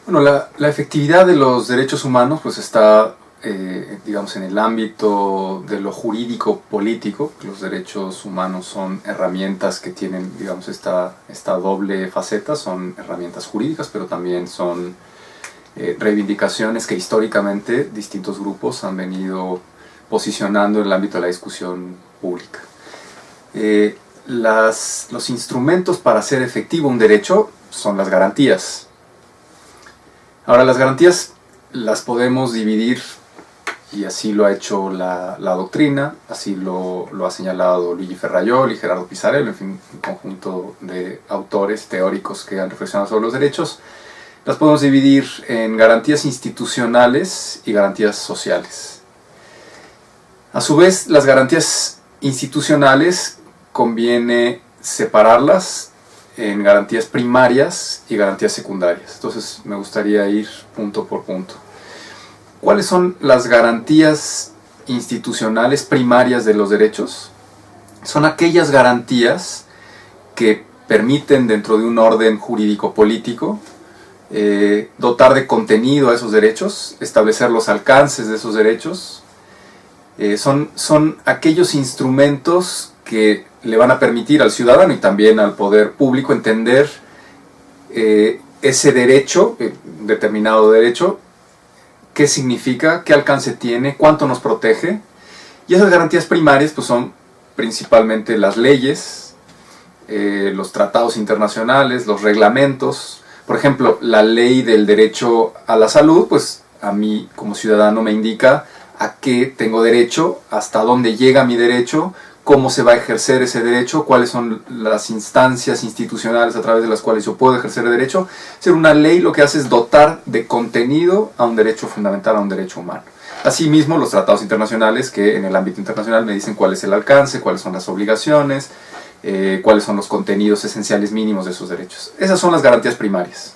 Bueno, la efectividad de los derechos humanos pues está, digamos, en el ámbito de lo jurídico-político. Los derechos humanos son herramientas que tienen, digamos, esta doble faceta. Son herramientas jurídicas, pero también son reivindicaciones que históricamente distintos grupos han venido posicionando en el ámbito de la discusión pública. Los instrumentos para hacer efectivo un derecho son las garantías. Ahora, las garantías las podemos dividir, y así lo ha hecho la doctrina, así lo ha señalado Luigi Ferrajoli y Gerardo Pisarello, en fin, un conjunto de autores teóricos que han reflexionado sobre los derechos. Las podemos dividir en garantías institucionales y garantías sociales. A su vez, las garantías institucionales conviene separarlas en garantías primarias y garantías secundarias. Entonces me gustaría ir punto por punto. ¿Cuáles son las garantías institucionales primarias de los derechos? Son aquellas garantías que permiten, dentro de un orden jurídico-político, dotar de contenido a esos derechos, establecer los alcances de esos derechos. Son aquellos instrumentos que le van a permitir al ciudadano y también al poder público entender ese derecho, determinado derecho, qué significa, qué alcance tiene, cuánto nos protege. Y esas garantías primarias pues, son principalmente las leyes, los tratados internacionales, los reglamentos. Por ejemplo, la ley del derecho a la salud, pues a mí como ciudadano me indica a qué tengo derecho, hasta dónde llega mi derecho, cómo se va a ejercer ese derecho, cuáles son las instancias institucionales a través de las cuales yo puedo ejercer el derecho. Ser una ley lo que hace es dotar de contenido a un derecho fundamental, a un derecho humano. Asimismo, los tratados internacionales que en el ámbito internacional me dicen cuál es el alcance, cuáles son las obligaciones, cuáles son los contenidos esenciales mínimos de esos derechos. Esas son las garantías primarias.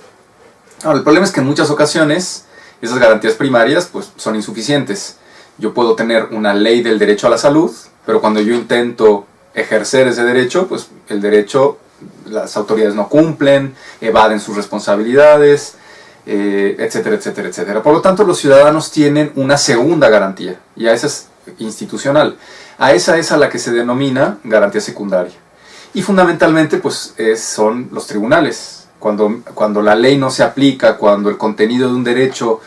Ahora, el problema es que en muchas ocasiones esas garantías primarias pues, son insuficientes. Yo puedo tener una ley del derecho a la salud, pero cuando yo intento ejercer ese derecho, pues el derecho, las autoridades no cumplen, evaden sus responsabilidades, etcétera, etcétera, etcétera. Por lo tanto, los ciudadanos tienen una segunda garantía, y a esa es institucional. A esa es a la que se denomina garantía secundaria. Y fundamentalmente, pues, son los tribunales. Cuando la ley no se aplica, cuando el contenido de un derecho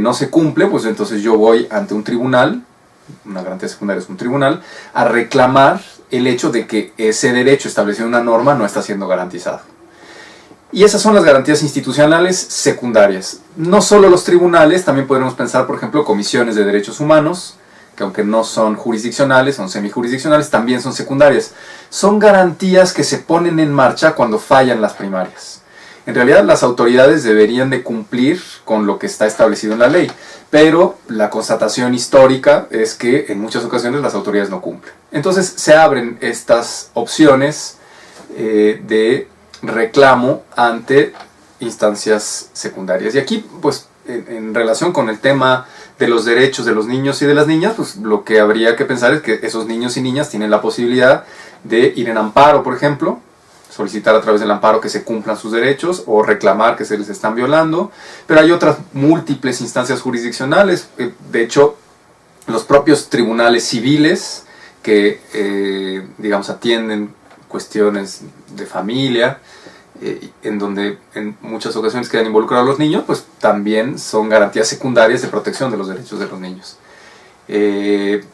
no se cumple, pues entonces yo voy ante un tribunal. Una garantía secundaria es un tribunal, a reclamar el hecho de que ese derecho establecido en una norma no está siendo garantizado. Y esas son las garantías institucionales secundarias. No solo los tribunales, también podemos pensar, por ejemplo, comisiones de derechos humanos, que aunque no son jurisdiccionales, son semijurisdiccionales, también son secundarias. Son garantías que se ponen en marcha cuando fallan las primarias. En realidad las autoridades deberían de cumplir con lo que está establecido en la ley, pero la constatación histórica es que en muchas ocasiones las autoridades no cumplen. Entonces se abren estas opciones de reclamo ante instancias secundarias. Y aquí, pues, en relación con el tema de los derechos de los niños y de las niñas, pues lo que habría que pensar es que esos niños y niñas tienen la posibilidad de ir en amparo, por ejemplo, solicitar a través del amparo que se cumplan sus derechos o reclamar que se les están violando, pero hay otras múltiples instancias jurisdiccionales. De hecho, los propios tribunales civiles que, digamos, atienden cuestiones de familia, en donde en muchas ocasiones quedan involucrados los niños, pues también son garantías secundarias de protección de los derechos de los niños.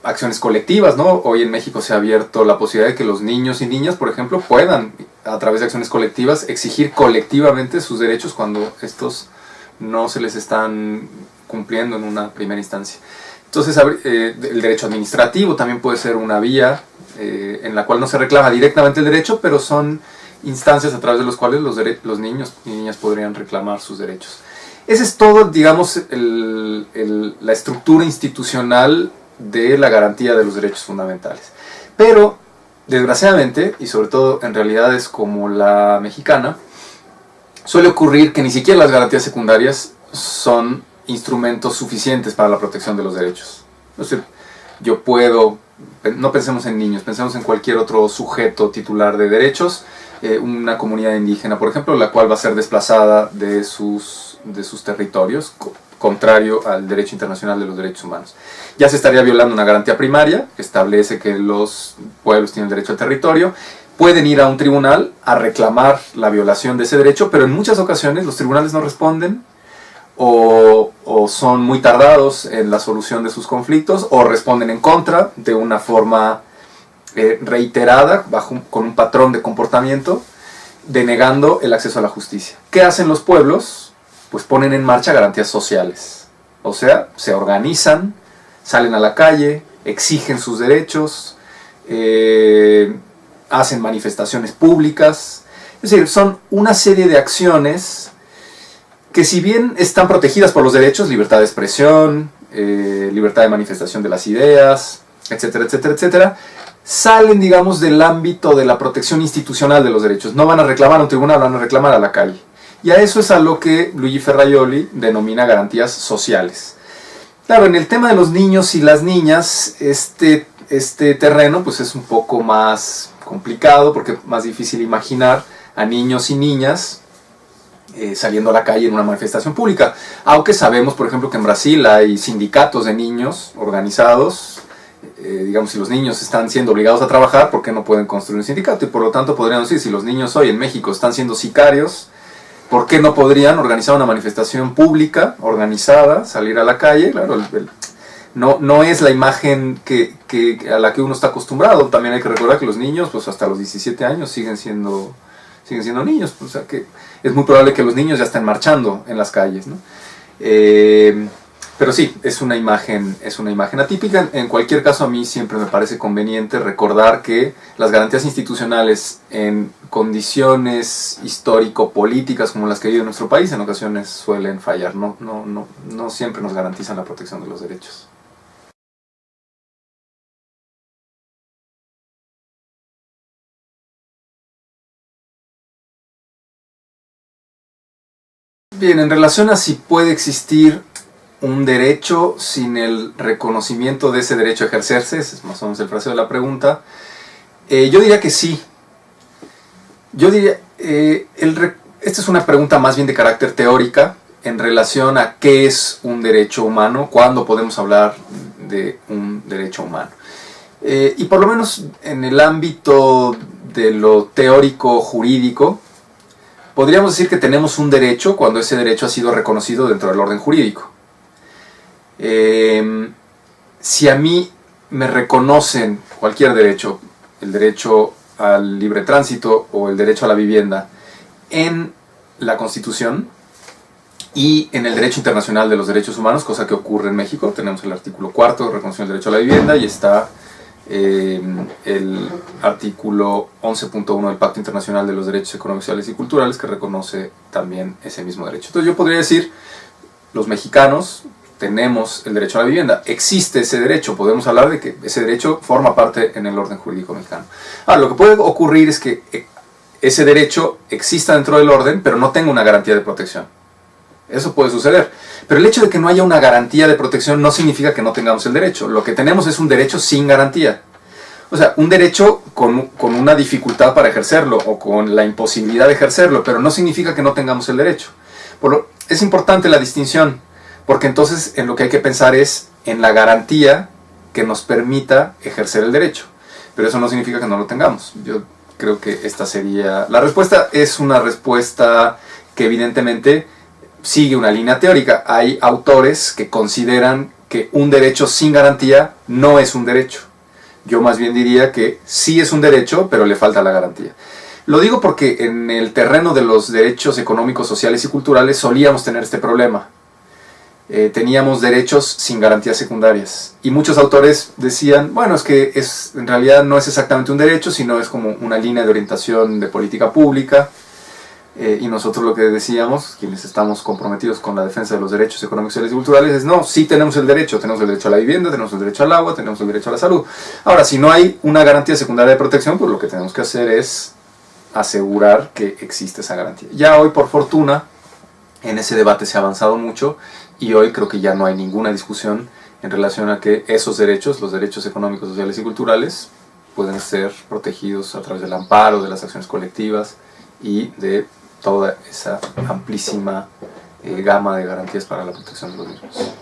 Acciones colectivas, ¿no? Hoy en México se ha abierto la posibilidad de que los niños y niñas, por ejemplo, puedan, a través de acciones colectivas, exigir colectivamente sus derechos cuando estos no se les están cumpliendo en una primera instancia. Entonces, el derecho administrativo también puede ser una vía en la cual no se reclama directamente el derecho, pero son instancias a través de las cuales los niños y niñas podrían reclamar sus derechos. Ese es todo, digamos, la estructura institucional de la garantía de los derechos fundamentales. Pero, desgraciadamente, y sobre todo en realidades como la mexicana, suele ocurrir que ni siquiera las garantías secundarias son instrumentos suficientes para la protección de los derechos. Es decir, yo puedo, no pensemos en niños, pensemos en cualquier otro sujeto titular de derechos, una comunidad indígena, por ejemplo, la cual va a ser desplazada de sus de sus territorios, contrario al derecho internacional de los derechos humanos. Ya se estaría violando una garantía primaria, que establece que los pueblos tienen derecho al territorio. Pueden ir a un tribunal a reclamar la violación de ese derecho, pero en muchas ocasiones los tribunales no responden, o son muy tardados en la solución de sus conflictos, o responden en contra de una forma reiterada, con un patrón de comportamiento, denegando el acceso a la justicia. ¿Qué hacen los pueblos? Pues ponen en marcha garantías sociales. O sea, se organizan, salen a la calle, exigen sus derechos, hacen manifestaciones públicas. Es decir, son una serie de acciones que, si bien están protegidas por los derechos, libertad de expresión, libertad de manifestación de las ideas, etcétera, etcétera, etcétera, salen, digamos, del ámbito de la protección institucional de los derechos. No van a reclamar a un tribunal, van a reclamar a la calle. Y a eso es a lo que Luigi Ferrajoli denomina garantías sociales. Claro, en el tema de los niños y las niñas, este terreno pues es un poco más complicado, porque es más difícil imaginar a niños y niñas saliendo a la calle en una manifestación pública. Aunque sabemos, por ejemplo, que en Brasil hay sindicatos de niños organizados. Digamos, si los niños están siendo obligados a trabajar, ¿por qué no pueden construir un sindicato? Y por lo tanto podríamos decir, si los niños hoy en México están siendo sicarios, ¿por qué no podrían organizar una manifestación pública, organizada, salir a la calle? Claro, no es la imagen a la que uno está acostumbrado. También hay que recordar que los niños, pues hasta los 17 años siguen siendo niños. O sea que es muy probable que los niños ya estén marchando en las calles, ¿no? Pero sí, es una imagen atípica. En cualquier caso, a mí siempre me parece conveniente recordar que las garantías institucionales en condiciones histórico-políticas como las que vive nuestro país, en ocasiones suelen fallar. No siempre nos garantizan la protección de los derechos. Bien, en relación a si puede existir un derecho sin el reconocimiento de ese derecho a ejercerse, ese es más o menos el fraseo de la pregunta, yo diría que sí. Yo diría, esta es una pregunta más bien de carácter teórica en relación a qué es un derecho humano, cuándo podemos hablar de un derecho humano. Y por lo menos en el ámbito de lo teórico jurídico, podríamos decir que tenemos un derecho cuando ese derecho ha sido reconocido dentro del orden jurídico. Si a mí me reconocen cualquier derecho, el derecho al libre tránsito o el derecho a la vivienda en la Constitución y en el derecho internacional de los derechos humanos, cosa que ocurre en México, tenemos el artículo 4, reconoce el derecho a la vivienda, y está el artículo 11.1 del Pacto Internacional de los Derechos Económicos, Sociales y Culturales, que reconoce también ese mismo derecho. Entonces yo podría decir, los mexicanos tenemos el derecho a la vivienda, existe ese derecho, podemos hablar de que ese derecho forma parte en el orden jurídico mexicano. Ahora, lo que puede ocurrir es que ese derecho exista dentro del orden, pero no tenga una garantía de protección. Eso puede suceder. Pero el hecho de que no haya una garantía de protección no significa que no tengamos el derecho. Lo que tenemos es un derecho sin garantía. O sea, un derecho con una dificultad para ejercerlo o con la imposibilidad de ejercerlo, pero no significa que no tengamos el derecho. Es importante la distinción, porque entonces en lo que hay que pensar es en la garantía que nos permita ejercer el derecho. Pero eso no significa que no lo tengamos. Yo creo que esta sería... La respuesta es una respuesta que evidentemente sigue una línea teórica. Hay autores que consideran que un derecho sin garantía no es un derecho. Yo más bien diría que sí es un derecho, pero le falta la garantía. Lo digo porque en el terreno de los derechos económicos, sociales y culturales solíamos tener este problema. Teníamos derechos sin garantías secundarias. Y muchos autores decían, bueno, es que en realidad no es exactamente un derecho, sino es como una línea de orientación de política pública. Y nosotros lo que decíamos, quienes estamos comprometidos con la defensa de los derechos económicos, sociales y culturales, es no, sí tenemos el derecho a la vivienda, tenemos el derecho al agua, tenemos el derecho a la salud. Ahora, si no hay una garantía secundaria de protección, pues lo que tenemos que hacer es asegurar que existe esa garantía. Ya hoy, por fortuna, en ese debate se ha avanzado mucho, y hoy creo que ya no hay ninguna discusión en relación a que esos derechos, los derechos económicos, sociales y culturales, pueden ser protegidos a través del amparo, de las acciones colectivas y de toda esa amplísima gama de garantías para la protección de los mismos.